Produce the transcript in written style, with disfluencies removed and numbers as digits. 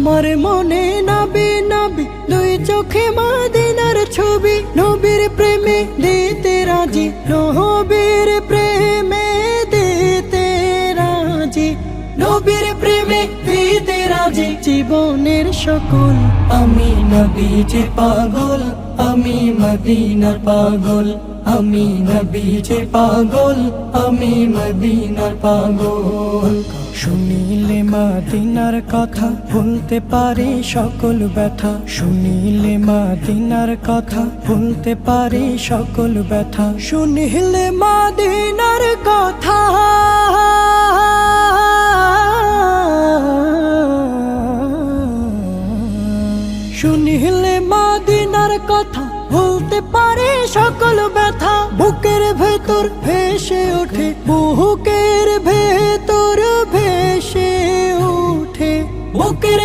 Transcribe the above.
আমার মনে নবী নবী দুই চোখে মদিনার ছবি, নবীর প্রেমে দিতে রাজি, নবীর প্রেমে দিতে রাজি, নবীর প্রেমে দিতে রাজি। জীবনের সকল আমি নবীজির পাগল, আমি মদিনার পাগল, আমি নবীজির পাগল, আমি মদিনার পাগল। শুনিলে মদিনার কথা ভুলতে পারি সকল ব্যথা, শুনিলে মদিনার কথা ভুলতে পারি সকল ব্যথা, শুনিলে মদিনার কথা শুনিলে মদিনার কথা ভুলতে পারি সকল ব্যথা। বুকের ভেতর ভেসে ওঠে, বুকের ভেতর ভেসে ওঠে, বুকের